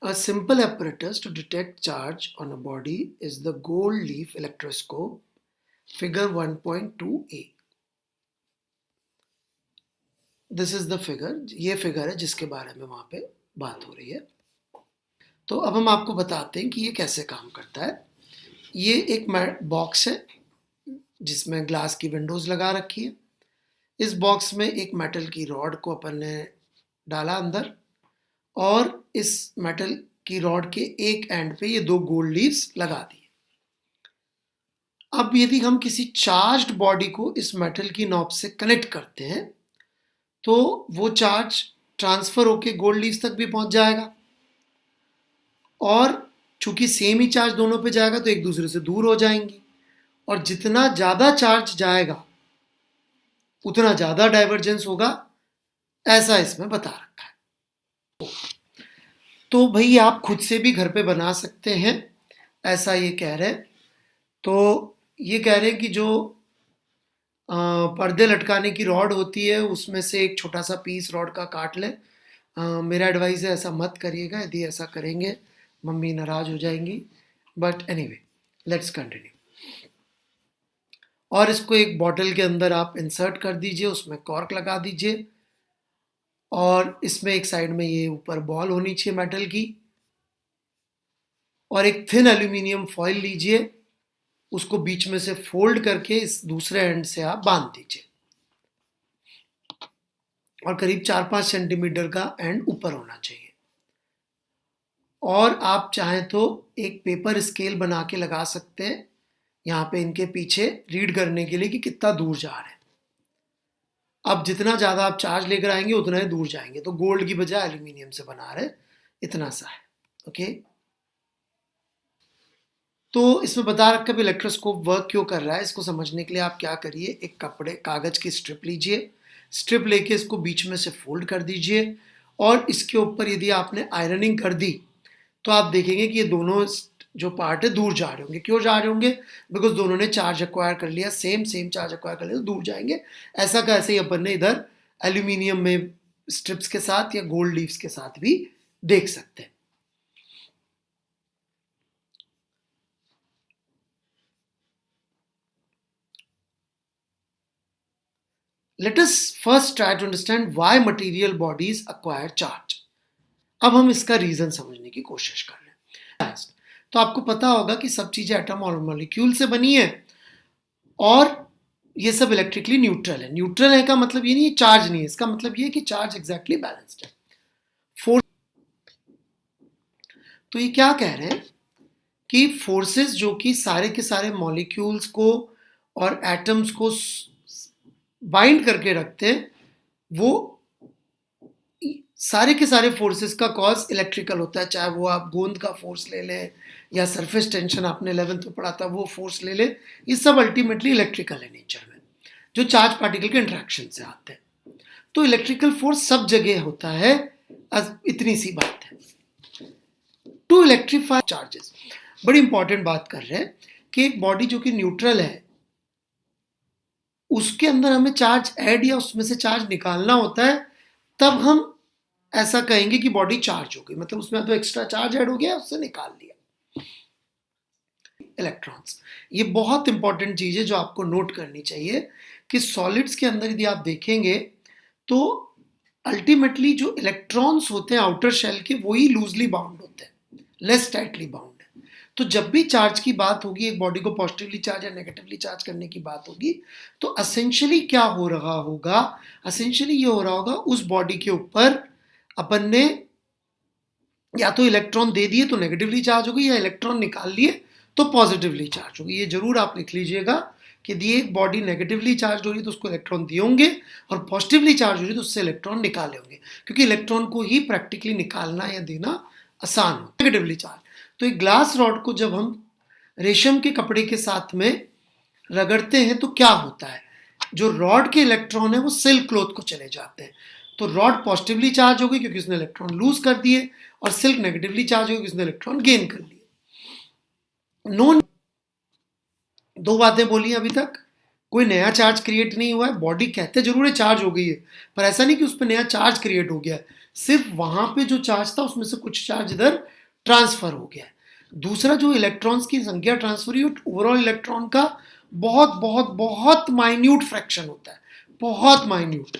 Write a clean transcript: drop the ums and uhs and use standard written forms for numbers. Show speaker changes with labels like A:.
A: A simple apparatus to detect charge on a body is the gold leaf electroscope, figure 1.2a. This is the figure, ये figure है जिसके बारे में वहाँ पे बात हो रही है। तो अब हम आपको बताते हैं कि ये कैसे काम करता है। ये एक बॉक्स है जिसमें ग्लास की विंडोज लगा रखी है। इस बॉक्स में एक मेटल की रॉड को अपन ने डाला अंदर, और इस मेटल की रॉड के एक एंड पे ये दो गोल्ड लीव्स लगा दिए। अब यदि हम किसी चार्ज्ड बॉडी को इस मेटल की नॉब से कनेक्ट करते हैं तो वो चार्ज ट्रांसफर होके गोल्ड लीव्स तक भी पहुंच जाएगा, और चूंकि सेम ही चार्ज दोनों पे जाएगा तो एक दूसरे से दूर हो जाएंगी, और जितना ज़्यादा चार्ज जाएगा उतना ज़्यादा डाइवर्जेंस होगा, ऐसा इसमें बता रखा है। तो भाई आप खुद से भी घर पे बना सकते हैं, ऐसा ये कह रहे हैं। तो ये कह रहे हैं कि जो पर्दे लटकाने की रॉड होती है उसमें से एक छोटा सा पीस रॉड का काट लें। मेरा एडवाइस है ऐसा मत करिएगा, यदि ऐसा करेंगे मम्मी नाराज हो जाएंगी, बट एनीवे लेट्स कंटिन्यू। और इसको एक बॉटल के अंदर आप इंसर्ट कर दीजिए, उसमें कॉर्क लगा दीजिए, और इसमें एक साइड में ये ऊपर बॉल होनी चाहिए मेटल की, और एक थिन एल्यूमिनियम फॉइल लीजिए, उसको बीच में से फोल्ड करके इस दूसरे एंड से आप बांध दीजिए, और करीब 4-5 सेंटीमीटर का एंड ऊपर होना चाहिए। और आप चाहें तो एक पेपर स्केल बना के लगा सकते हैं यहाँ पे इनके पीछे, रीड करने के लिए कि कितना दूर जा रहे हैं। अब जितना ज़्यादा आप चार्ज लेकर आएंगे उतना ही दूर जाएंगे। तो गोल्ड की बजाय एल्यूमिनियम से बना रहे, इतना सा है। ओके, तो इसमें बता रखा है इलेक्ट्रोस्कोप वर्क क्यों कर रहा है। इसको समझने के लिए आप क्या करिए, एक कागज की स्ट्रिप लीजिए, स्ट्रिप लेके इसको बीच में से फोल्ड कर दीजिए, और इसके ऊपर यदि आपने आयरनिंग कर दी तो आप देखेंगे कि ये दोनों जो पार्ट है दूर जा रहे होंगे। क्यों जा रहे होंगे? बिकॉज दोनों ने चार्ज एक्वायर कर लिया, सेम चार्ज एक्वायर कर लिया, तो दूर जाएंगे। ऐसा का ऐसे ही अपन ने इधर एल्यूमिनियम में स्ट्रिप्स के साथ या गोल्ड लीव्स के साथ भी देख सकते हैं। Let us first try to understand why material bodies acquire charge. अब हम इसका रीजन समझने की कोशिश कर रहे हैं। तो आपको पता होगा कि सब चीजें एटम और मॉलिक्यूल से बनी है, और ये सब इलेक्ट्रिकली न्यूट्रल है। न्यूट्रल है का मतलब ये नहीं चार्ज नहीं है, इसका मतलब ये है कि चार्ज एग्जैक्टली बैलेंस्ड है। फोर्स, तो ये क्या कह रहे हैं कि फोर्सेस जो कि सारे के सारे मॉलिक्यूल्स को और एटम्स को बाइंड करके रखते हैं, वो सारे के सारे फोर्सेस का कॉज इलेक्ट्रिकल होता है। चाहे वो आप गोंद का फोर्स ले लें या सरफेस टेंशन आपने 11th में पढ़ा था वो फोर्स ले लें, ये सब अल्टीमेटली इलेक्ट्रिकल है नेचर में, जो चार्ज पार्टिकल के इंटरेक्शन से आते हैं। तो इलेक्ट्रिकल फोर्स सब जगह होता है, इतनी सी बात है। टू इलेक्ट्रीफाई चार्जेस, बड़ी इंपॉर्टेंट बात कर रहे हैं कि एक बॉडी जो कि न्यूट्रल है उसके अंदर हमें चार्ज ऐड या उसमें से चार्ज निकालना होता है, तब हम ऐसा कहेंगे कि बॉडी चार्ज हो गई, मतलब उसमें तो एक्स्ट्रा चार्ज ऐड हो गया, उससे निकाल लिया। इलेक्ट्रॉन्स, ये बहुत इंपॉर्टेंट चीज है जो आपको नोट करनी चाहिए कि सॉलिड्स के अंदर यदि आप देखेंगे तो अल्टीमेटली जो इलेक्ट्रॉन्स होते हैं आउटर शेल के, वही लूजली बाउंड होते हैं, लेस टाइटली बाउंड है। तो जब भी चार्ज की बात होगी, एक बॉडी को पॉजिटिवली चार्ज या नेगेटिवली चार्ज करने की बात होगी, तो असेंशियली क्या हो रहा होगा, असेंशियली ये हो रहा होगा उस बॉडी के ऊपर अपन ने या तो इलेक्ट्रॉन दे दिए तो नेगेटिवली चार्ज होगी, या इलेक्ट्रॉन निकाल लिए तो पॉजिटिवली चार्ज होगी। ये जरूर आप लिख लीजिएगा कि यदि एक बॉडी नेगेटिवली चार्ज हो रही है तो उसको इलेक्ट्रॉन दिए होंगे, और पॉजिटिवली चार्ज हो रही है तो उससे इलेक्ट्रॉन निकाले होंगे, क्योंकि इलेक्ट्रॉन को ही प्रैक्टिकली निकालना या देना आसान हो। नेगेटिवली चार्ज, तो एक ग्लास रॉड को जब हम रेशम के कपड़े के साथ में रगड़ते हैं तो क्या होता है, जो रॉड के इलेक्ट्रॉन है वो सिल्क क्लॉथ को चले जाते हैं। तो रॉड पॉजिटिवली चार्ज हो गई क्योंकि उसने इलेक्ट्रॉन लूज कर दिए, और सिल्क नेगेटिवली चार्ज हो गई, उसने इलेक्ट्रॉन गेन कर लिए। दो बातें बोली अभी तक, कोई नया चार्ज क्रिएट नहीं हुआ है। बॉडी कहते जरूर है चार्ज हो गई है, पर ऐसा नहीं कि उस पर नया चार्ज क्रिएट हो गया है, सिर्फ वहां पे जो चार्ज था उसमें से कुछ चार्ज इधर ट्रांसफर हो गया। दूसरा जो इलेक्ट्रॉन्स की संख्या ट्रांसफर हुई ओवरऑल इलेक्ट्रॉन का बहुत बहुत बहुत माइन्यूट फ्रैक्शन होता है, बहुत माइन्यूट।